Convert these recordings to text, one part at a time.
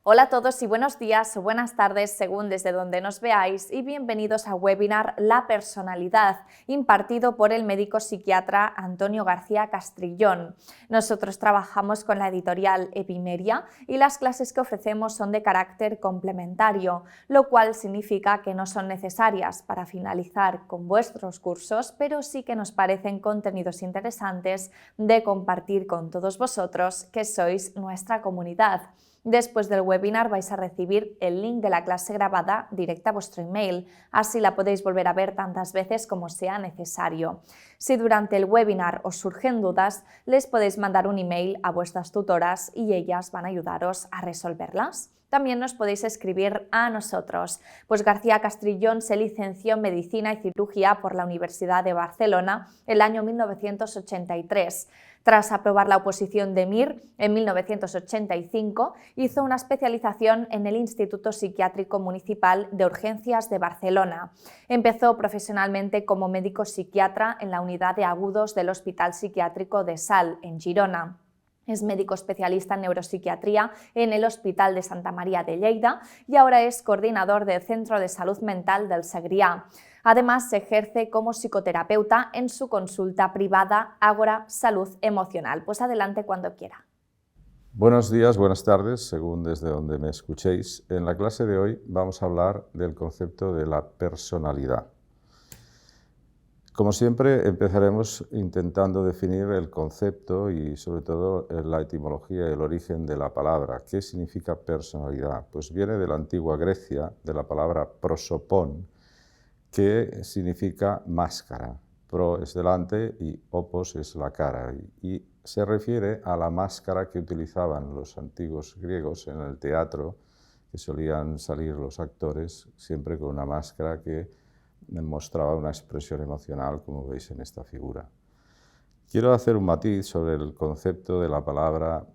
Hola a todos y buenos días o buenas tardes según desde donde nos veáis y bienvenidos a webinar La Personalidad, impartido por el médico psiquiatra Antonio García Castrillón. Nosotros trabajamos con la editorial Epimeria y las clases que ofrecemos son de carácter complementario, lo cual significa que no son necesarias para finalizar con vuestros cursos, pero sí que nos parecen contenidos interesantes de compartir con todos vosotros que sois nuestra comunidad. Después del webinar vais a recibir el link de la clase grabada directa a vuestro email, así la podéis volver a ver tantas veces como sea necesario. Si durante el webinar os surgen dudas, les podéis mandar un email a vuestras tutoras y ellas van a ayudaros a resolverlas. También nos podéis escribir a nosotros, pues García Castrillón se licenció en Medicina y Cirugía por la Universidad de Barcelona el año 1983. Tras aprobar la oposición de Mir en 1985, hizo una especialización en el Instituto Psiquiátrico Municipal de Urgencias de Barcelona. Empezó profesionalmente como médico psiquiatra en la unidad de agudos del Hospital Psiquiátrico de Salt, en Girona. Es médico especialista en neuropsiquiatría en el Hospital de Santa María de Lleida y ahora es coordinador del Centro de Salud Mental del Segrià. Además, se ejerce como psicoterapeuta en su consulta privada Ágora Salud Emocional. Pues adelante cuando quiera. Buenos días, buenas tardes, según desde donde me escuchéis. En la clase de hoy vamos a hablar del concepto de la personalidad. Como siempre, empezaremos intentando definir el concepto y, sobre todo, la etimología y el origen de la palabra. ¿Qué significa personalidad? Pues viene de la antigua Grecia, de la palabra prosopón, que significa máscara. Pro es delante y opos es la cara. Y se refiere a la máscara que utilizaban los antiguos griegos en el teatro, que solían salir los actores siempre con una máscara que mostraba una expresión emocional, como veis en esta figura. Quiero hacer un matiz sobre el concepto de la palabra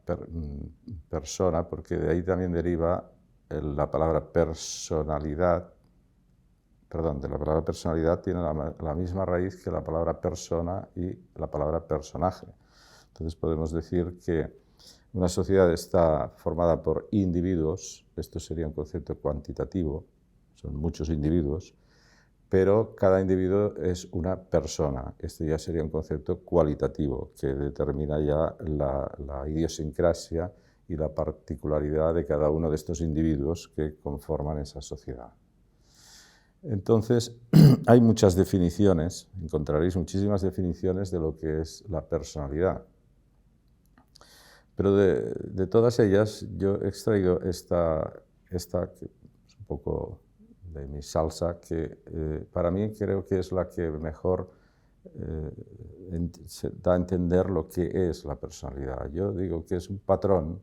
persona, porque de ahí también deriva la palabra personalidad. Perdón, de la palabra personalidad tiene la misma raíz que la palabra persona y la palabra personaje. Entonces podemos decir que una sociedad está formada por individuos, esto sería un concepto cuantitativo, son muchos individuos, pero cada individuo es una persona. Este ya sería un concepto cualitativo que determina ya la idiosincrasia y la particularidad de cada uno de estos individuos que conforman esa sociedad. Entonces, hay muchas definiciones, encontraréis muchísimas definiciones de lo que es la personalidad. Pero de todas ellas yo he extraído esta que es un poco de mi salsa, que para mí creo que es la que mejor da a entender lo que es la personalidad. Yo digo que es un patrón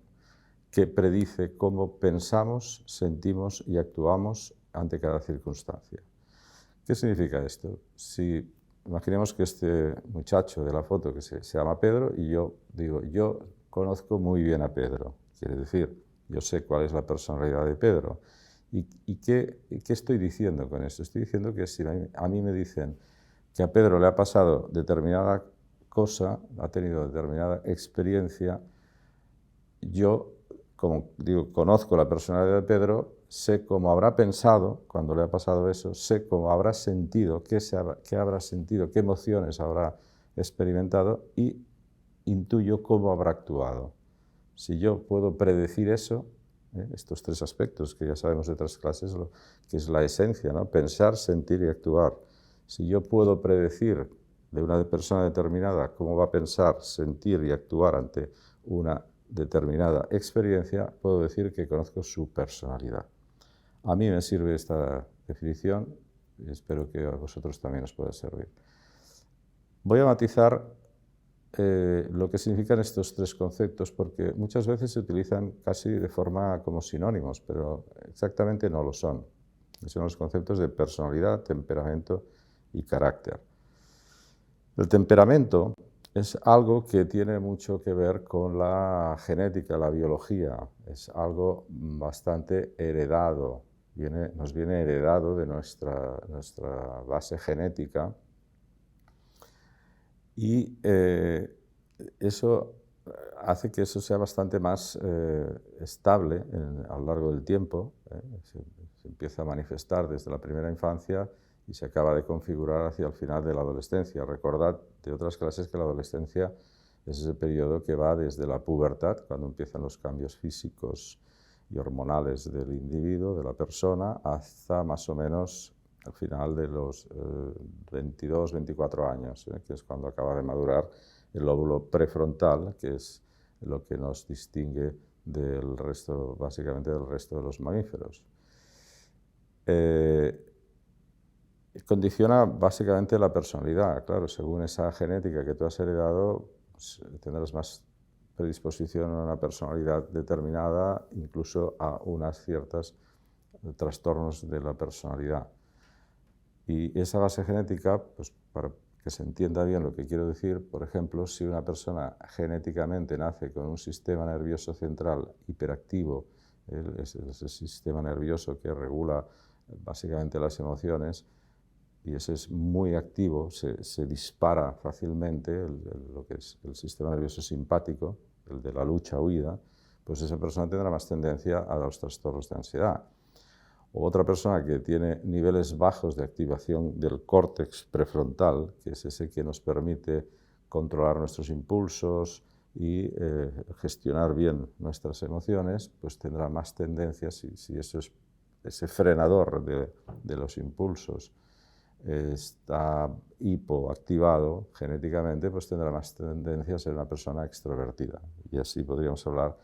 que predice cómo pensamos, sentimos y actuamos ante cada circunstancia. ¿Qué significa esto? Si imaginemos que este muchacho de la foto que se llama Pedro y yo digo, yo conozco muy bien a Pedro, quiere decir, yo sé cuál es la personalidad de Pedro. ¿Y qué estoy diciendo con esto? Estoy diciendo que si a mí me dicen que a Pedro le ha pasado determinada cosa, ha tenido determinada experiencia, yo, como digo, conozco la personalidad de Pedro, sé cómo habrá pensado cuando le ha pasado eso, sé cómo habrá sentido, qué habrá sentido, qué emociones habrá experimentado y intuyo cómo habrá actuado. Si yo puedo predecir eso, estos tres aspectos que ya sabemos de otras clases, que es la esencia, ¿no? Pensar, sentir y actuar. Si yo puedo predecir de una persona determinada cómo va a pensar, sentir y actuar ante una determinada experiencia, puedo decir que conozco su personalidad. A mí me sirve esta definición y espero que a vosotros también os pueda servir. Voy a matizar lo que significan estos tres conceptos, porque muchas veces se utilizan casi de forma como sinónimos, pero exactamente no lo son. Son los conceptos de personalidad, temperamento y carácter. El temperamento es algo que tiene mucho que ver con la genética, la biología. Es algo bastante heredado, nos viene heredado de nuestra base genética. Y eso hace que eso sea bastante más estable a lo largo del tiempo. Se empieza a manifestar desde la primera infancia y se acaba de configurar hacia el final de la adolescencia. Recordad de otras clases que la adolescencia es ese periodo que va desde la pubertad, cuando empiezan los cambios físicos y hormonales del individuo, de la persona, hasta más o menos al final de los 22, 24 años, que es cuando acaba de madurar el lóbulo prefrontal, que es lo que nos distingue del resto, básicamente del resto de los mamíferos. Condiciona básicamente la personalidad. Claro, según esa genética que tú has heredado, pues, tendrás más predisposición a una personalidad determinada, incluso a unas ciertas trastornos de la personalidad. Y esa base genética, pues para que se entienda bien lo que quiero decir, por ejemplo, si una persona genéticamente nace con un sistema nervioso central hiperactivo, es el sistema nervioso que regula básicamente las emociones, y ese es muy activo, se dispara fácilmente lo que es el sistema nervioso simpático, el de la lucha-huida, pues esa persona tendrá más tendencia a los trastornos de ansiedad. O otra persona que tiene niveles bajos de activación del córtex prefrontal, que es ese que nos permite controlar nuestros impulsos y gestionar bien nuestras emociones, pues tendrá más tendencia, si eso es ese frenador de los impulsos está hipoactivado genéticamente, pues tendrá más tendencia a ser una persona extrovertida. Y así podríamos hablar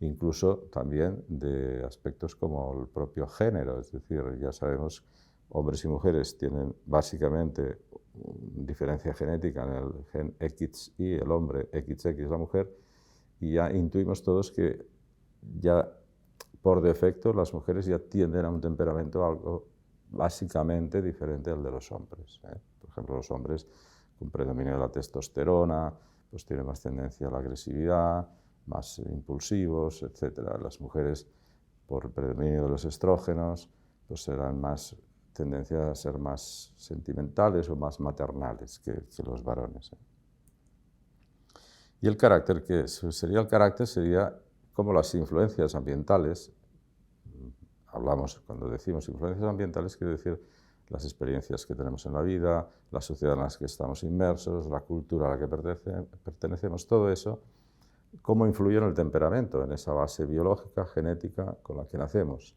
incluso también de aspectos como el propio género, es decir, ya sabemos, hombres y mujeres tienen básicamente diferencia genética en el gen XY, el hombre, XX la mujer, y ya intuimos todos que ya por defecto las mujeres ya tienden a un temperamento algo básicamente diferente al de los hombres. Por ejemplo, los hombres con predominio de la testosterona pues tienen más tendencia a la agresividad, más impulsivos, etc. Las mujeres, por predominio de los estrógenos, pues serán más tendencia a ser más sentimentales o más maternales que los varones. Y el carácter, ¿qué es? Sería el carácter, sería como las influencias ambientales. Hablamos, cuando decimos influencias ambientales, quiere decir las experiencias que tenemos en la vida, la sociedad en la que estamos inmersos, la cultura a la que pertenecemos, todo eso, cómo influye en el temperamento, en esa base biológica, genética con la que nacemos.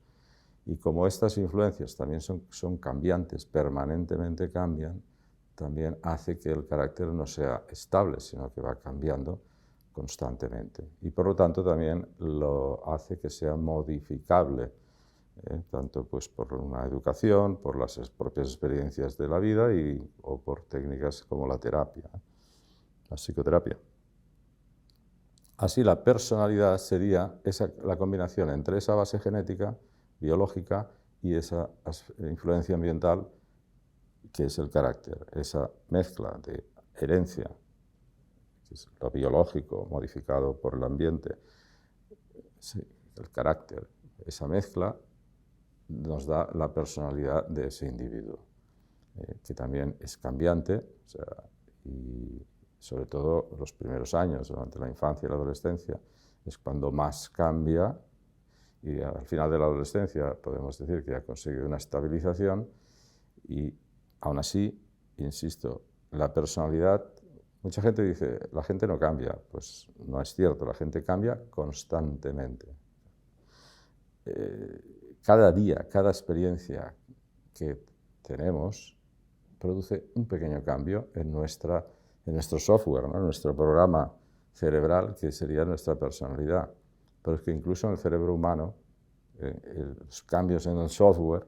Y como estas influencias también son cambiantes, permanentemente cambian, también hace que el carácter no sea estable, sino que va cambiando constantemente. Y por lo tanto también lo hace que sea modificable, tanto pues por una educación, por las propias experiencias de la vida o por técnicas como la terapia, la psicoterapia. Así la personalidad sería la combinación entre esa base genética, biológica, y esa influencia ambiental que es el carácter, esa mezcla de herencia, que es lo biológico modificado por el ambiente, el carácter, esa mezcla nos da la personalidad de ese individuo, que también es cambiante, o sea, y sobre todo los primeros años, durante la infancia y la adolescencia, es cuando más cambia, y al final de la adolescencia podemos decir que ha conseguido una estabilización, y aún así, insisto, la personalidad, mucha gente dice, la gente no cambia, pues no es cierto, la gente cambia constantemente. Cada día, cada experiencia que tenemos produce un pequeño cambio en nuestro software, ¿no? En nuestro programa cerebral, que sería nuestra personalidad. Pero es que incluso en el cerebro humano, los cambios en el software,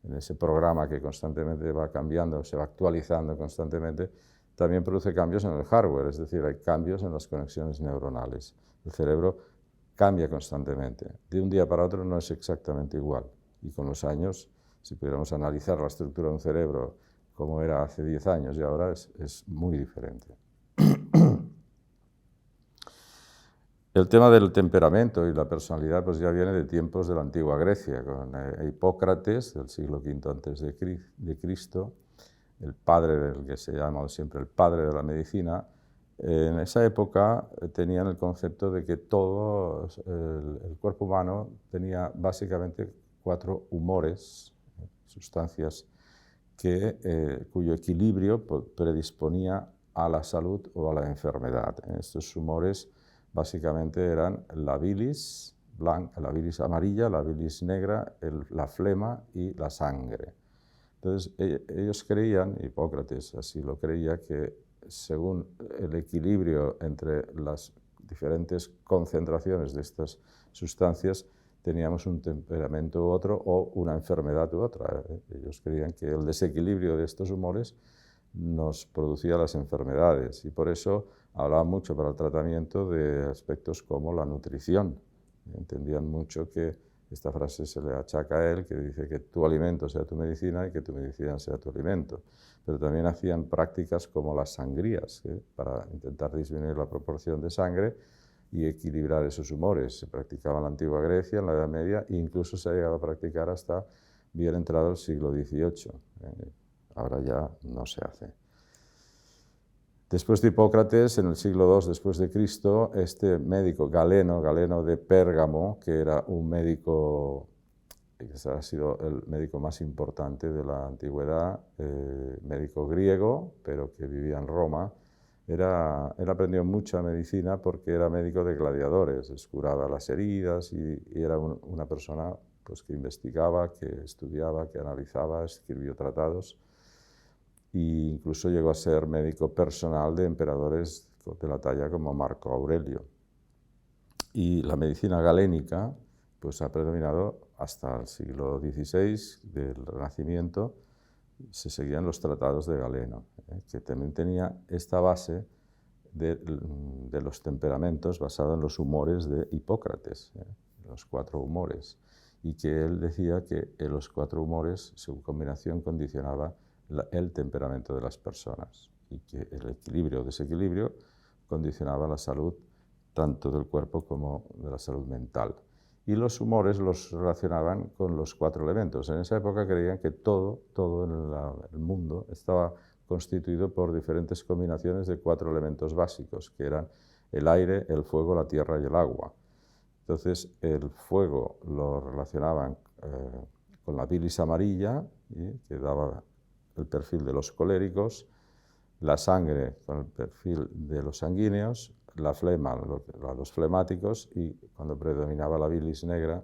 en ese programa que constantemente va cambiando, se va actualizando constantemente, también produce cambios en el hardware, es decir, hay cambios en las conexiones neuronales. El cerebro cambia constantemente. De un día para otro no es exactamente igual. Y con los años, si pudiéramos analizar la estructura de un cerebro como era hace 10 años y ahora, es muy diferente. El tema del temperamento y la personalidad pues ya viene de tiempos de la antigua Grecia, con Hipócrates, del siglo V antes de Cristo, el padre del que se llama siempre el padre de la medicina, En esa época tenían el concepto de que todo el cuerpo humano tenía básicamente 4 humores, sustancias cuyo equilibrio predisponía a la salud o a la enfermedad. Estos humores básicamente eran la bilis blanca, la bilis amarilla, la bilis negra, la flema y la sangre. Entonces ellos creían, Hipócrates así lo creía, que según el equilibrio entre las diferentes concentraciones de estas sustancias, teníamos un temperamento u otro o una enfermedad u otra. Ellos creían que el desequilibrio de estos humores nos producía las enfermedades y por eso hablaban mucho para el tratamiento de aspectos como la nutrición. Entendían mucho que esta frase se le achaca a él, que dice que tu alimento sea tu medicina y que tu medicina sea tu alimento. Pero también hacían prácticas como las sangrías, para intentar disminuir la proporción de sangre y equilibrar esos humores. Se practicaba en la antigua Grecia, en la Edad Media, e incluso se ha llegado a practicar hasta bien entrado el siglo XVIII. Ahora ya no se hace. Después de Hipócrates, en el siglo II después de Cristo, este médico Galeno de Pérgamo, que era un médico, que ha sido el médico más importante de la antigüedad, médico griego, pero que vivía en Roma, él aprendió mucha medicina porque era médico de gladiadores, curaba las heridas y era una persona pues, que investigaba, que estudiaba, que analizaba, escribió tratados e incluso llegó a ser médico personal de emperadores de la talla como Marco Aurelio. Y la medicina galénica pues, ha predominado hasta el siglo XVI del Renacimiento. Se seguían los tratados de Galeno, que también tenía esta base de los temperamentos basado en los humores de Hipócrates, los 4 humores, y que él decía que los 4 humores, su combinación condicionaba el temperamento de las personas y que el equilibrio o desequilibrio condicionaba la salud tanto del cuerpo como de la salud mental. Y los humores los relacionaban con los 4 elementos. En esa época creían que todo en el mundo estaba constituido por diferentes combinaciones de 4 elementos básicos, que eran el aire, el fuego, la tierra y el agua. Entonces, el fuego lo relacionaban con la bilis amarilla, que daba el perfil de los coléricos, la sangre con el perfil de los sanguíneos, la flema, los flemáticos, y cuando predominaba la bilis negra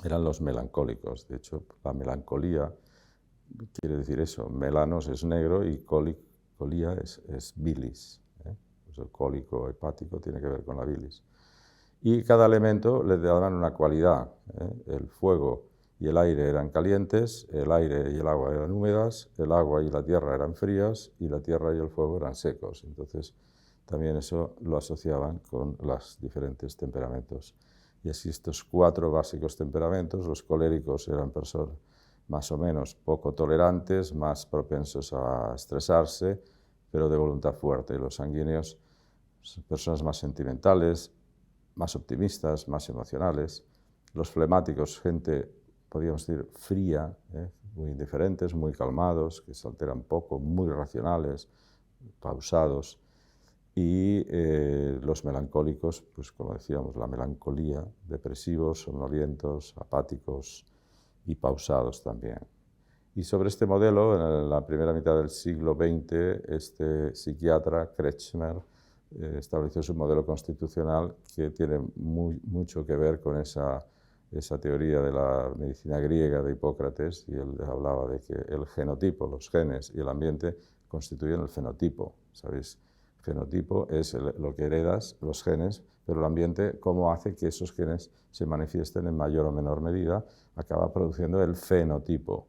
eran los melancólicos. De hecho, la melancolía quiere decir eso, melanos es negro y colía es bilis. Pues el cólico hepático tiene que ver con la bilis. Y cada elemento le daban una cualidad. El fuego y el aire eran calientes, el aire y el agua eran húmedas, el agua y la tierra eran frías y la tierra y el fuego eran secos. Entonces, también eso lo asociaban con los diferentes temperamentos. Y así estos 4 básicos temperamentos, los coléricos eran personas más o menos poco tolerantes, más propensos a estresarse, pero de voluntad fuerte. Y los sanguíneos, personas más sentimentales, más optimistas, más emocionales. Los flemáticos, gente, podríamos decir, fría, muy indiferentes, muy calmados, que se alteran poco, muy racionales, pausados. Y los melancólicos, pues como decíamos, la melancolía, depresivos, somnolientos, apáticos y pausados también. Y sobre este modelo, en la primera mitad del siglo XX, este psiquiatra, Kretschmer, estableció su modelo constitucional que tiene mucho que ver con esa teoría de la medicina griega de Hipócrates, y él hablaba de que el genotipo, los genes y el ambiente constituyen el fenotipo. ¿Sabéis? Fenotipo es lo que heredas, los genes, pero el ambiente, cómo hace que esos genes se manifiesten en mayor o menor medida, acaba produciendo el fenotipo.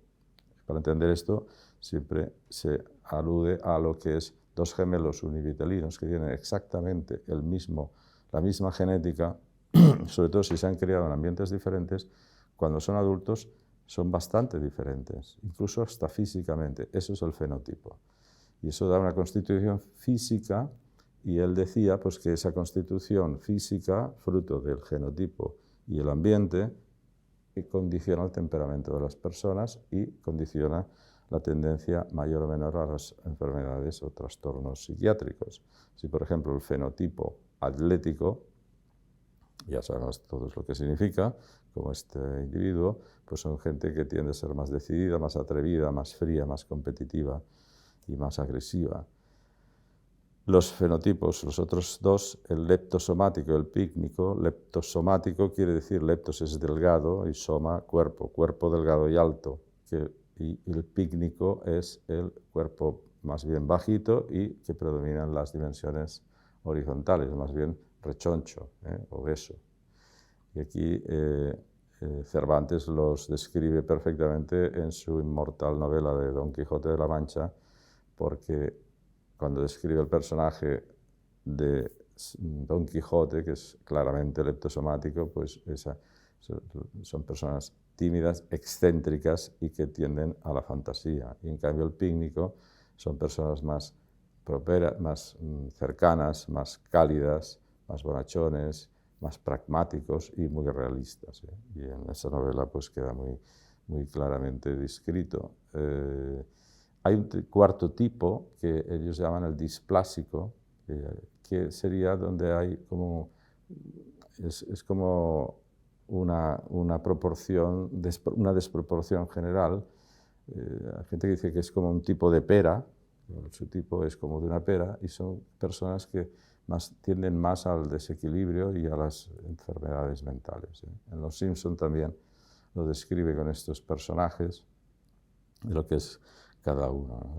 Para entender esto, siempre se alude a lo que es 2 gemelos univitelinos que tienen exactamente la misma genética, sobre todo si se han criado en ambientes diferentes, cuando son adultos son bastante diferentes, incluso hasta físicamente. Eso es el fenotipo. Y eso da una constitución física, y él decía pues, que esa constitución física, fruto del genotipo y el ambiente, condiciona el temperamento de las personas y condiciona la tendencia mayor o menor a las enfermedades o trastornos psiquiátricos. Si, por ejemplo, el fenotipo atlético, ya sabemos todos lo que significa, como este individuo, pues son gente que tiende a ser más decidida, más atrevida, más fría, más competitiva y más agresiva. Los fenotipos, los otros dos, el leptosomático y el pícnico. Leptosomático quiere decir, leptos es delgado y soma, cuerpo, cuerpo delgado y alto. Y el pícnico es el cuerpo más bien bajito y que predominan las dimensiones horizontales, más bien rechoncho, obeso. Y aquí Cervantes los describe perfectamente en su inmortal novela de Don Quijote de la Mancha, porque cuando describe el personaje de Don Quijote, que es claramente leptosomático, pues son personas tímidas, excéntricas y que tienden a la fantasía. Y en cambio el pícnico son personas más más cercanas, más cálidas, más bonachones, más pragmáticos y muy realistas. Y en esa novela pues queda muy claramente descrito. Hay un cuarto tipo que ellos llaman el displásico, que sería donde hay como, es como una proporción, una desproporción general. Hay gente que dice que es como un tipo de pera, su tipo es como de una pera, y son personas que tienden más al desequilibrio y a las enfermedades mentales. En Los Simpson también lo describe con estos personajes, de lo que es cada uno.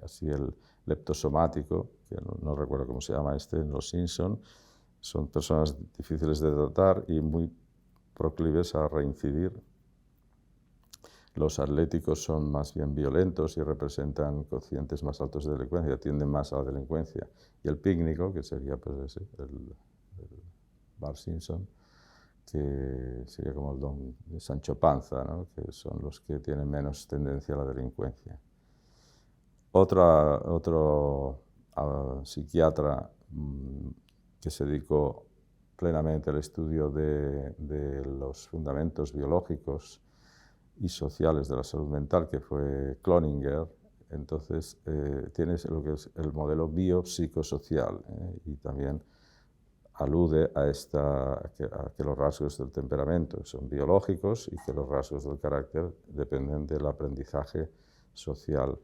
Así el leptosomático, que no recuerdo cómo se llama en Los Simpson, son personas difíciles de tratar y muy proclives a reincidir. Los atléticos son más bien violentos y representan cocientes más altos de delincuencia, tienden más a la delincuencia. Y el pícnico, que sería pues el Bart Simpson, que sería como el don Sancho Panza, ¿no? Que son los que tienen menos tendencia a la delincuencia. Otro psiquiatra que se dedicó plenamente al estudio de los fundamentos biológicos y sociales de la salud mental, que fue Cloninger. Entonces tienes lo que es el modelo biopsicosocial, y también alude a que los rasgos del temperamento son biológicos y que los rasgos del carácter dependen del aprendizaje social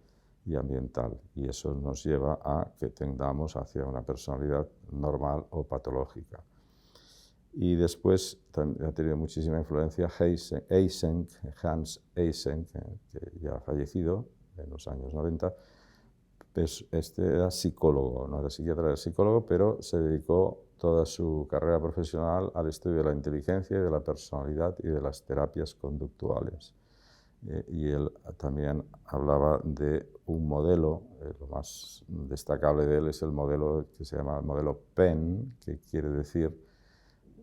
y ambiental. Y eso nos lleva a que tendamos hacia una personalidad normal o patológica. Y después ha tenido muchísima influencia Hans Eysenck, que ya ha fallecido en los años 90. Pues este era psicólogo, no era psiquiatra, era psicólogo, pero se dedicó toda su carrera profesional al estudio de la inteligencia y de la personalidad y de las terapias conductuales. Y él también hablaba de un modelo, lo más destacable de él es el modelo que se llama el modelo PEN, que quiere decir,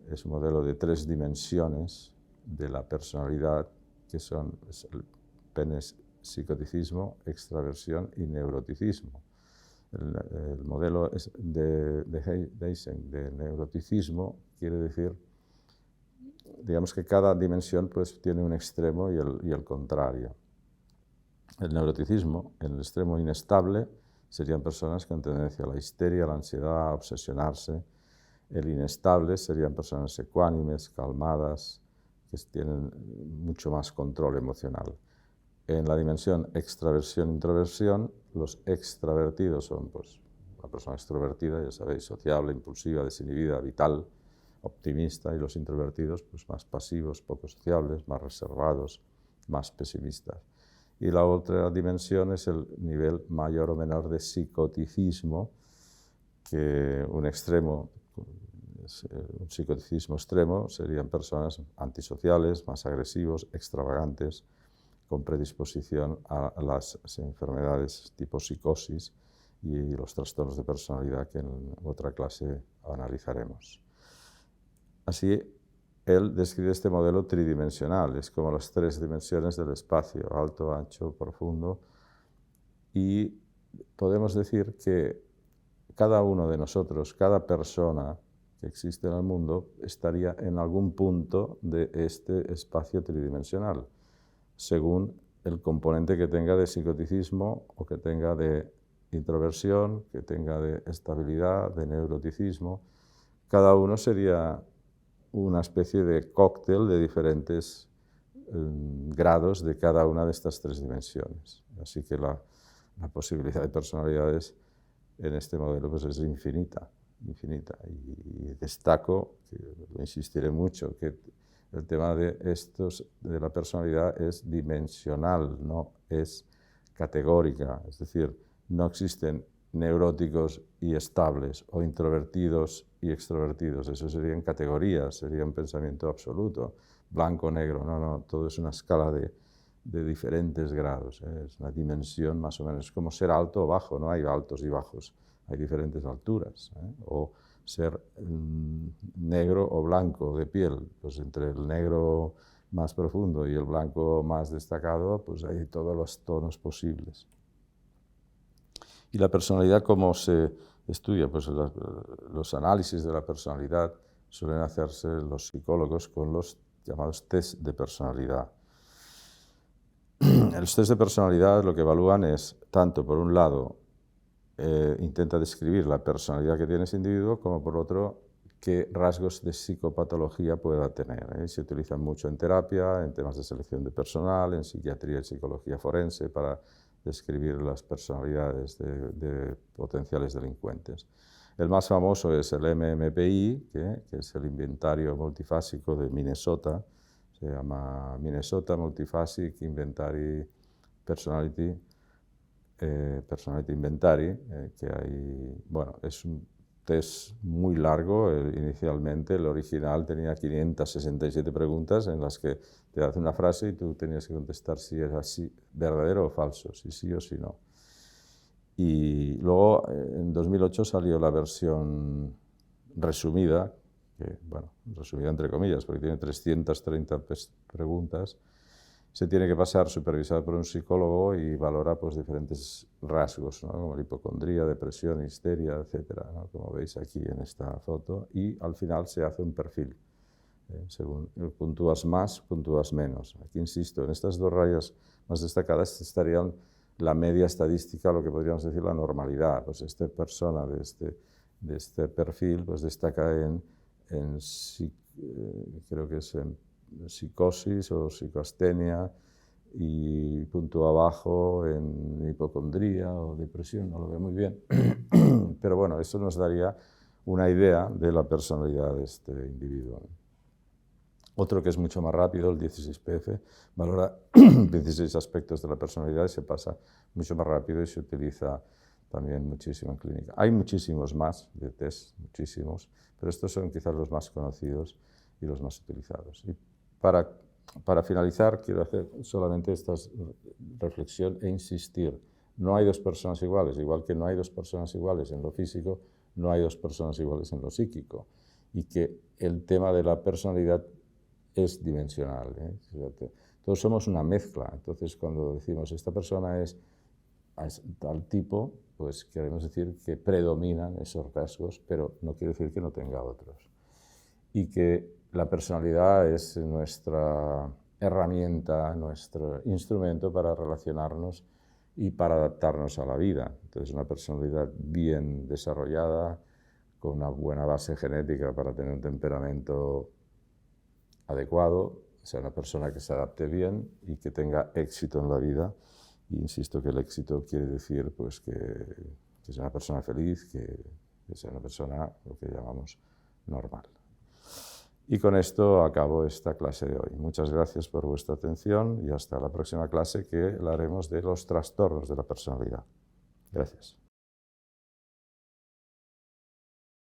es un modelo de 3 dimensiones de la personalidad, que el PEN es psicoticismo, extraversión y neuroticismo. El modelo de Eysenck de neuroticismo quiere decir, digamos que cada dimensión pues, tiene un extremo y el contrario. El neuroticismo, en el extremo inestable, serían personas con tendencia a la histeria, a la ansiedad, a obsesionarse. El inestable serían personas ecuánimes, calmadas, que tienen mucho más control emocional. En la dimensión extraversión-introversión, los extravertidos son pues, una persona extrovertida, ya sabéis, sociable, impulsiva, desinhibida, vital, optimista, y los introvertidos pues, más pasivos, poco sociables, más reservados, más pesimistas. Y la otra dimensión es el nivel mayor o menor de psicoticismo, que un psicoticismo extremo serían personas antisociales, más agresivos, extravagantes, con predisposición a las enfermedades tipo psicosis y los trastornos de personalidad que en otra clase analizaremos. Así, él describe este modelo tridimensional, es como las 3 dimensiones del espacio, alto, ancho, profundo, y podemos decir que cada uno de nosotros, cada persona que existe en el mundo, estaría en algún punto de este espacio tridimensional, según el componente que tenga de psicoticismo o que tenga de introversión, que tenga de estabilidad, de neuroticismo. Cada uno sería una especie de cóctel de diferentes grados de cada una de estas tres dimensiones. Así que la posibilidad de personalidades en este modelo pues es infinita, infinita. Y destaco, que insistiré mucho, que el tema de la personalidad es dimensional, no es categórica. Es decir, no existen neuróticos y estables o introvertidos y extrovertidos. Eso serían categorías, sería un pensamiento absoluto, blanco, negro. No, no, todo es una escala de diferentes grados. Es una dimensión más o menos. Es como ser alto o bajo, no hay altos y bajos, hay diferentes alturas. O ser negro o blanco de piel, pues entre el negro más profundo y el blanco más destacado, pues hay todos los tonos posibles. ¿Y la personalidad cómo se estudia? Pues los análisis de la personalidad suelen hacerse los psicólogos con los llamados test de personalidad. Los test de personalidad lo que evalúan es, tanto por un lado, intenta describir la personalidad que tiene ese individuo, como por otro, qué rasgos de psicopatología pueda tener. Se utilizan mucho en terapia, en temas de selección de personal, en psiquiatría y psicología forense, para describir las personalidades de potenciales delincuentes. El más famoso es el MMPI, que es el inventario multifásico de Minnesota. Se llama Minnesota Multiphasic Inventory Personality Inventory, que hay, bueno, es un test muy largo. Inicialmente el original tenía 567 preguntas en las que te hace una frase y tú tenías que contestar si era así, verdadero o falso, si sí o si no. Y luego en 2008 salió la versión resumida, que, bueno, resumida entre comillas, porque tiene 330 preguntas. Se tiene que pasar supervisado por un psicólogo y valora pues diferentes rasgos, ¿no? Como la hipocondría, depresión, histeria, etcétera, ¿no? Como veis aquí en esta foto, y al final se hace un perfil. Según puntúas más, puntúas menos. Aquí insisto, en estas dos rayas más destacadas estarían la media estadística, lo que podríamos decir la normalidad. Pues esta persona de este perfil pues destaca creo que es en psicosis o psicoastenia, y puntúa abajo en hipocondría o depresión, no lo veo muy bien. Pero bueno, eso nos daría una idea de la personalidad de este individuo. Otro que es mucho más rápido, el 16PF, valora 16 aspectos de la personalidad y se pasa mucho más rápido y se utiliza también muchísimo en clínica. Hay muchísimos más de test, muchísimos, pero estos son quizás los más conocidos y los más utilizados. Y para finalizar, quiero hacer solamente esta reflexión e insistir. No hay dos personas iguales, igual que no hay dos personas iguales en lo físico, no hay dos personas iguales en lo psíquico. Y que el tema de la personalidad es dimensional. Todos somos una mezcla. Entonces, cuando decimos esta persona es tal tipo, pues queremos decir que predominan esos rasgos, pero no quiere decir que no tenga otros. Y que la personalidad es nuestra herramienta, nuestro instrumento para relacionarnos y para adaptarnos a la vida. Entonces, una personalidad bien desarrollada, con una buena base genética para tener un temperamento adecuado, sea una persona que se adapte bien y que tenga éxito en la vida. Y insisto que el éxito quiere decir pues, que sea una persona feliz, que sea una persona, lo que llamamos, normal. Y con esto acabo esta clase de hoy. Muchas gracias por vuestra atención y hasta la próxima clase, que la haremos de los trastornos de la personalidad. Gracias.